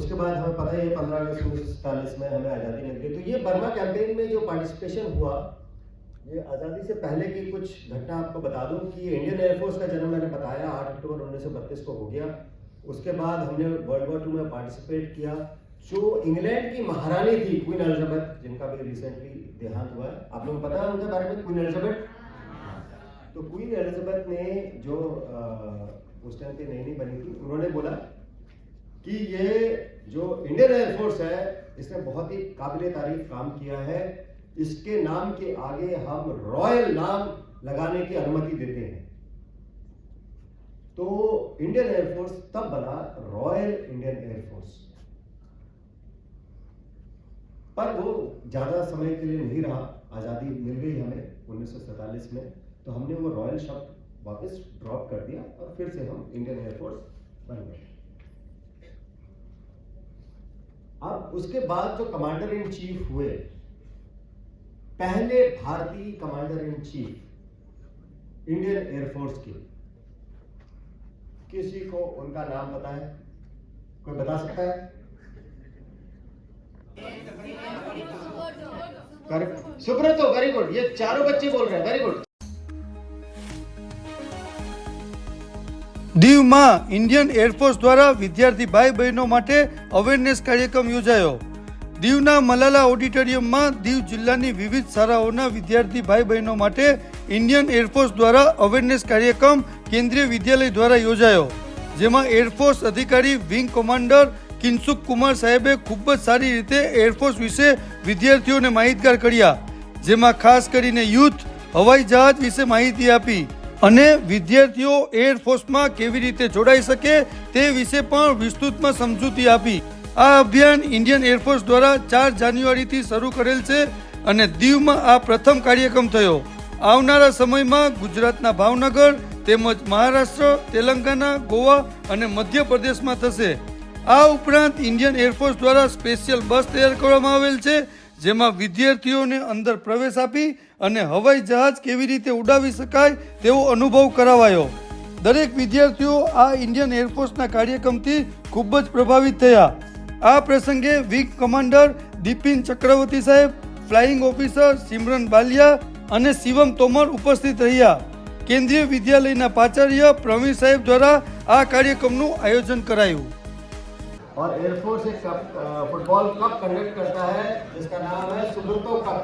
उसके बाद हमें पता है 15 अगस्त 1947 में हमें आज़ादी मिल गई। तो ये बर्मा कैंपेन में जो पार्टिसिपेशन हुआ, ये आज़ादी से पहले की कुछ घटना आपको बता दूं कि इंडियन एयरफोर्स का जन्म मैंने बताया 8 अक्टूबर 1932 को हो गया। उसके बाद हमने वर्ल्ड वॉर 2 में पार्टिसिपेट किया। जो इंग्लैंड की महारानी थी क्वीन एलिजाबेथ, जिनका भी रिसेंटली देहांत हुआ है, आप लोगों को पता है उनके बारे में, क्वीन एलिजाबेथ। तो क्वीन एलिजाबेथ ने जो उस टाइम पे नई बनी थी, उन्होंने बोला कि ये जो इंडियन एयरफोर्स है इसने बहुत ही काबिल तारीफ काम किया है, इसके नाम के आगे हम रॉयल नाम लगाने की अनुमति देते हैं। तो इंडियन एयरफोर्स तब बना रॉयल इंडियन एयरफोर्स। पर वो ज्यादा समय के लिए नहीं रहा, आजादी मिल गई हमें 1947 में, तो हमने वो रॉयल शब्द वापस ड्रॉप कर दिया और फिर से हम इंडियन एयरफोर्स बन गए। अब उसके बाद जो कमांडर इन चीफ हुए, पहले भारतीय commander in chief Indian air force के, किसी को उनका नाम पता है? कोई बता सकता है? Subrato, very good. ये चारों बच्चे बोल रहे हैं, वेरी गुड। દીવમાં ઇન્ડિયન એરફોર્સ દ્વારા વિદ્યાર્થી ભાઈ બહેનો માટે અવેરનેસ કાર્યક્રમ યોજાયો। દીવના મલાલા ઓડિટોરિયમમાં દીવ જિલ્લાની વિવિધ શાળાઓના વિદ્યાર્થી ભાઈ બહેનો માટે ઇન્ડિયન એરફોર્સ દ્વારા અવેરનેસ કાર્યક્રમ કેન્દ્રીય વિદ્યાલય દ્વારા યોજાયો, જેમાં એરફોર્સ અધિકારી વિંગ કમાન્ડર કિન્સુક કુમાર સાહેબે ખૂબ જ સારી રીતે એરફોર્સ વિશે વિદ્યાર્થીઓને માહિતગાર કર્યા, જેમાં ખાસ કરીને યુદ્ધ, હવાઈ જહાજ વિશે માહિતી આપી અને વિદ્યાર્થીઓ એરફોર્સમાં કેવી રીતે જોડાઈ શકે તે વિશે પણ વિસ્તૃતમાં સમજૂતી આપી। આ અભિયાન ઇન્ડિયન એરફોર્સ દ્વારા 4 જાન્યુઆરીથી શરૂ કરેલ છે અને દીવમાં આ પ્રથમ કાર્યક્રમ થયો। આવનારા સમયમાં ગુજરાતના ભાવનગર તેમજ મહારાષ્ટ્ર, તેલંગાના, ગોવા અને મધ્યપ્રદેશમાં થશે। આ ઉપરાંત ઇન્ડિયન એરફોર્સ દ્વારા સ્પેશિયલ બસ તૈયાર કરવામાં આવેલ છે, જેમાં વિદ્યાર્થીઓને અંદર પ્રવેશ આપી અને હવાઈ જહાજ કેવી રીતે ઉડાવી શકાય તેવો અનુભવ કરાવાયો। દરેક વિદ્યાર્થીઓ આ ઇન્ડિયન એરફોર્સના કાર્યક્રમથી ખૂબ જ પ્રભાવિત થયા। આ પ્રસંગે વિંગ કમાન્ડર દિપિન ચક્રવર્તી સાહેબ, ફ્લાઇંગ ઓફિસર સિમરન બાલિયા અને શિવમ તોમર ઉપસ્થિત રહ્યા। કેન્દ્રીય વિદ્યાલયના प्राचार्य પ્રવીણ સાહેબ દ્વારા આ કાર્યક્રમનું આયોજન कराયું। और एयरफोर्स एक फुटबॉल कप कंडक्ट करता है जिसका नाम है सुब्रतो कप।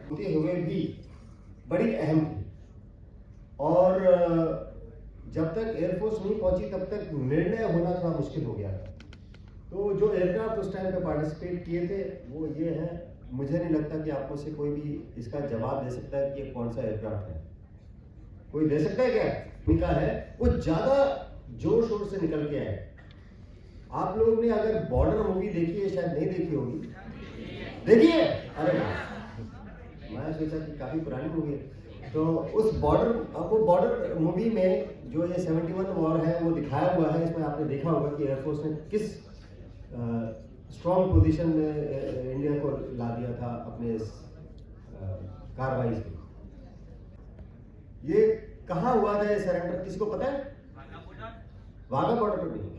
होते हुए भी बड़ी अहम थी, और जब तक एयरफोर्स नहीं पहुंची तब तक निर्णय होना थोड़ा मुश्किल हो गया था। तो जो एयरक्राफ्ट उस टाइम पे पार्टिसिपेट किए थे वो ये हैं। मुझे नहीं लगता कि आप में से कोई भी इसका जवाब दे सकता है कि ये कौन सा एयरक्राफ्ट है। कोई दे सकता है क्या? निका है वो ज्यादा जोर शोर से निकल के आए। आप लोगों ने अगर बॉर्डर मूवी देखी है, शायद नहीं देखी होगी, देखी है? अरे मैं सोचा कि काफी पुरानी मूवी है। तो उस बॉर्डर मूवी में जो ये 71 वॉर है वो दिखाया हुआ है। इसमें आपने देखा होगा कि एयरफोर्स ने किस स्ट्रॉन्ग पोजीशन में इंडिया को ला दिया था अपने इस कार्रवाई से। ये कहाँ हुआ था ये सरेंडर, किसी को पता है? वाघा बॉर्डर पर नहीं।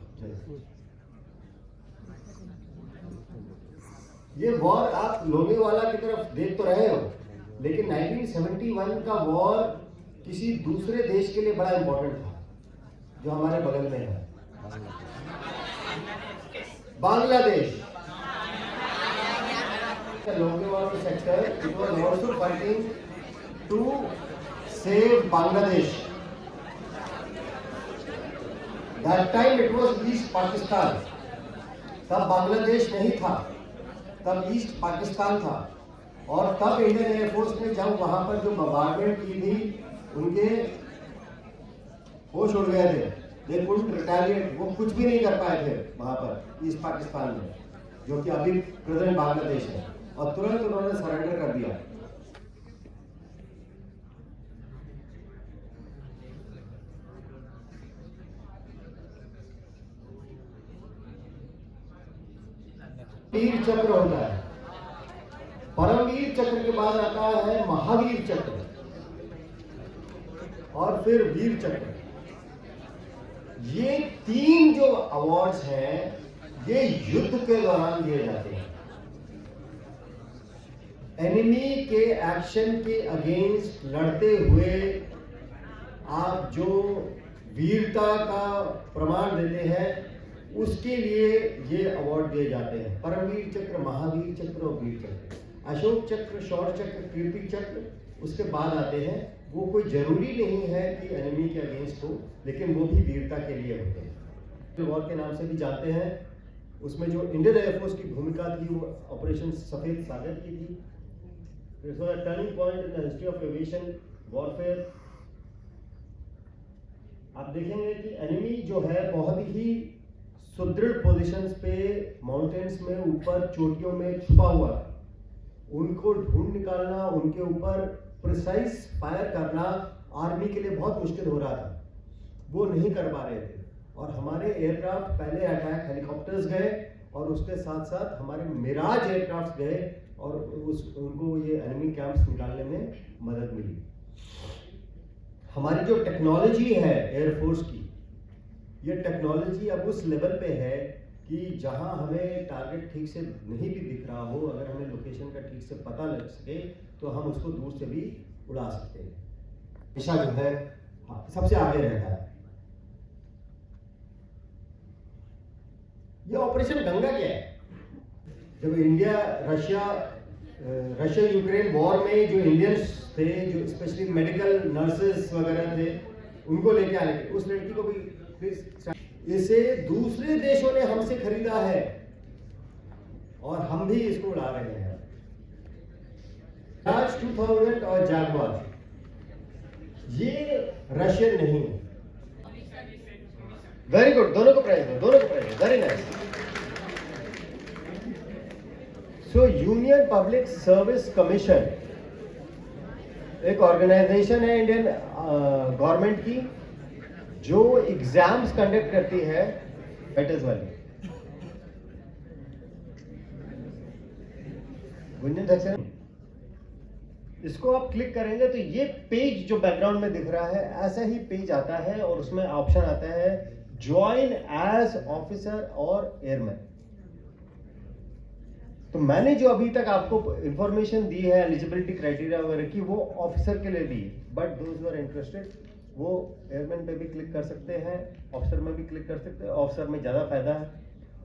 ये वॉर आप लोंगेवाला की तरफ देख तो रहे हो, लेकिन 1971 का वॉर किसी दूसरे देश के लिए बड़ा इंपॉर्टेंट था जो हमारे बगल में है, Bangladesh. Longewala sector, it was also fighting to save Bangladesh. That time it was East Pakistan. तब बांग्लादेश नहीं था, तब ईस्ट पाकिस्तान था। और तब इंडियन एयरफोर्स ने जब वहां पर जो बम्बार्डमेंट की थी, उनके होश उड़ गए थे। दे कुडंट रिटेलिएट, वो कुछ भी नहीं कर पाए थे वहां पर ईस्ट पाकिस्तान में, जो कि अभी प्रेजेंट बांग्लादेश है। और तुरंत उन्होंने सरेंडर कर दिया। वीर चक्र होता है, परमवीर चक्र के बाद आता है महावीर चक्र और फिर वीर चक्र। ये 3 जो अवार्ड्स हैं ये युद्ध के दौरान दिए जाते हैं। एनिमी के एक्शन के अगेंस्ट लड़ते हुए आप जो वीरता का प्रमाण देते हैं उसके लिए ये अवार्ड दिए जाते हैं। परमवीर चक्र, महावीर चक्र और वीर चक्र, अशोक चक्र, शौर्य चक्र, कीर्ति चक्र उसके बाद आते हैं। वो कोई जरूरी नहीं है कि एनिमी के अगेंस्ट हो, लेकिन वो भी वीरता के लिए होते हैं। वॉर के नाम से भी जानते हैं। उसमें जो इंडियन एयरफोर्स की भूमिका थी वो ऑपरेशन सफेद सागर की थी। It was a turning point in the history of aviation warfare. आप देखेंगे कि एनिमी जो है बहुत ही सुदृढ़ पोजीशंस पे माउंटेन्स में ऊपर चोटियों में छुपा हुआ था। उनको ढूंढ निकालना, उनके ऊपर प्रिसाइज फायर करना आर्मी के लिए बहुत मुश्किल हो रहा था। वो नहीं कर पा रहे थे और हमारे एयरक्राफ्ट पहले अटैक हेलीकॉप्टर्स गए और उसके साथ साथ हमारे मिराज एयरक्राफ्ट गए और उनको ये एनिमी कैंप्स निकालने में मदद मिली। हमारी जो टेक्नोलॉजी है एयरफोर्स की, ये टेक्नोलॉजी अब उस लेवल पे है कि जहां हमें टारगेट ठीक से नहीं भी दिख रहा हो, अगर हमें लोकेशन का ठीक से पता लग सके तो हम उसको दूर से भी उड़ा सकते हैं। दिशा जो है सबसे आगे रहता है। ये ऑपरेशन गंगा क्या है? जब रशिया यूक्रेन वॉर में जो इंडियंस थे, जो स्पेशली मेडिकल नर्सेस वगैरह थे, उनको लेके आने के उस लड़की को भी इसे दूसरे देशों ने हमसे खरीदा है और हम भी इसको उड़ा रहे हैं। राज 2000 और जैगवार ये रशियन नहीं है। वेरी गुड, दोनों को प्राइज दो, दोनों को प्राइज दो, वेरी नाइस। सो यूनियन पब्लिक सर्विस कमीशन एक ऑर्गेनाइजेशन है इंडियन गवर्नमेंट की जो एग्जाम्स कंडक्ट करती है फाइटर्स वाली। गुंजन सक्सेना, इसको आप क्लिक करेंगे तो ये पेज जो बैकग्राउंड में दिख रहा है ऐसा ही पेज आता है और उसमें ऑप्शन आता है ज्वाइन एज ऑफिसर और एयरमैन। तो मैंने जो अभी तक आपको इंफॉर्मेशन दी है एलिजिबिलिटी क्राइटेरिया वगैरह की, वो ऑफिसर के लिए दी, but those who are interested वो एयरमैन पे भी क्लिक कर सकते हैं, ऑफिसर में भी क्लिक कर सकते हैं। ऑफिसर में ज़्यादा फायदा है।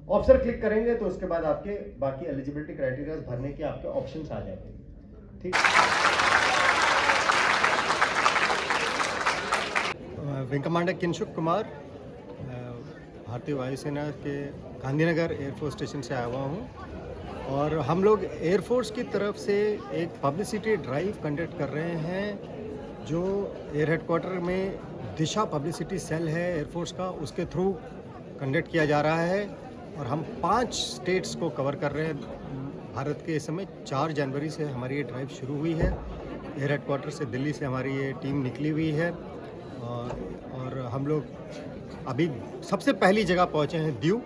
ऑफिसर क्लिक करेंगे तो उसके बाद आपके बाकी एलिजिबिलिटी क्राइटेरिया भरने के आपके ऑप्शंस आ जाएंगे। ठीक। विंग कमांडर किंशुक कुमार, भारतीय वायुसेना के गांधीनगर एयरफोर्स स्टेशन से आया हुआ हूँ और हम लोग एयरफोर्स की तरफ से एक पब्लिसिटी ड्राइव कंडक्ट कर रहे हैं जो एयर हेडक्वार्टर में दिशा पब्लिसिटी सेल है एयरफोर्स का, उसके थ्रू कंडक्ट किया जा रहा है और हम 5 स्टेट्स को कवर कर रहे हैं भारत के। इस समय 4 जनवरी से हमारी ये ड्राइव शुरू हुई है। एयर हेडक्वार्टर से दिल्ली से हमारी ये टीम निकली हुई है और हम लोग अभी सबसे पहली जगह पहुँचे हैं दीव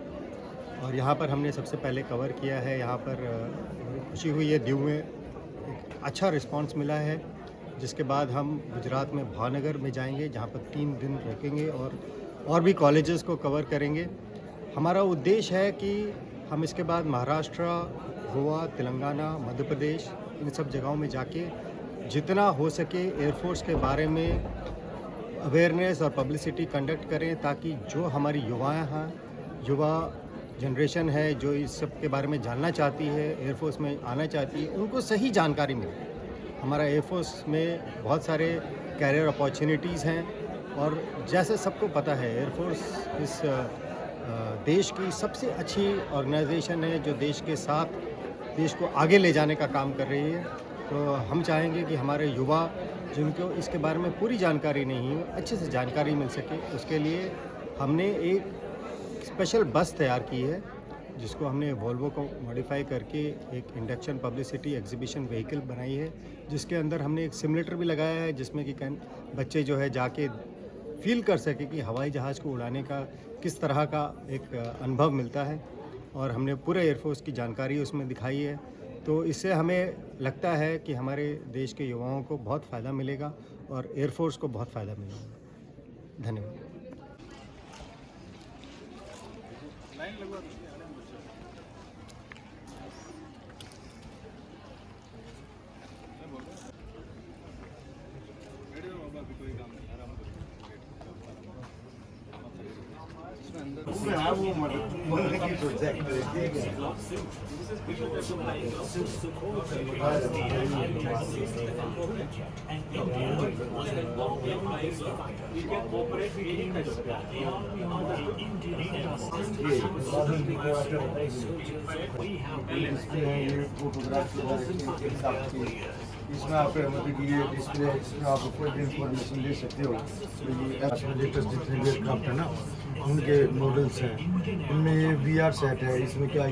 और यहाँ पर हमने सबसे पहले कवर किया है। यहाँ पर खुशी हुई है, दीव में एक अच्छा रिस्पांस मिला है, जिसके बाद हम गुजरात में भावनगर में जाएंगे जहाँ पर 3 दिन रुकेंगे और भी कॉलेजेस को कवर करेंगे। हमारा उद्देश्य है कि हम इसके बाद महाराष्ट्र, गोवा, तेलंगाना, मध्य प्रदेश इन सब जगहों में जाके जितना हो सके एयरफोर्स के बारे में अवेयरनेस और पब्लिसिटी कंडक्ट करें, ताकि जो हमारी युवा जनरेशन है जो इस सब के बारे में जानना चाहती है, एयरफोर्स में आना चाहती है, उनको सही जानकारी मिले। हमारा एयरफोर्स में बहुत सारे कैरियर अपॉर्चुनिटीज़ हैं और जैसे सबको पता है एयरफोर्स इस देश की सबसे अच्छी ऑर्गेनाइजेशन है जो देश के साथ देश को आगे ले जाने का काम कर रही है। तो हम चाहेंगे कि हमारे युवा जिनको इसके बारे में पूरी जानकारी नहीं है अच्छे से जानकारी मिल सके। उसके लिए हमने एक स्पेशल बस तैयार की है जिसको हमने वोल्वो को मॉडिफाई करके एक इंडक्शन पब्लिसिटी एग्जीबिशन व्हीकल बनाई है, जिसके अंदर हमने एक सिमुलेटर भी लगाया है जिसमें कि बच्चे जो है जाके फील कर सके कि हवाई जहाज़ को उड़ाने का किस तरह का एक अनुभव मिलता है और हमने पूरे एयरफोर्स की जानकारी उसमें दिखाई है। तो इससे हमें लगता है कि हमारे देश के युवाओं को बहुत फ़ायदा मिलेगा और एयरफोर्स को बहुत फ़ायदा मिलेगा। धन्यवाद। लाइन लगवा दीजिए मैं बोल रहा हूँ बैठ जाओ बाबा, अभी कोई काम नहीं, आराम करो। इसमें अंदर बोलने की सोचा है। डिस्प्ले है, ये फोटोग्राफ के हिसाब से इसमें आप मतलब कि ये डिस्प्ले है, इसमें आप कोई भी इंफॉर्मेशन ले सकते हो। तो ये लेटेस्ट जितने भी एयरक्राफ्ट है ना उनके मॉडल्स हैं, इनमें ये VR सेट है। इसमें क्या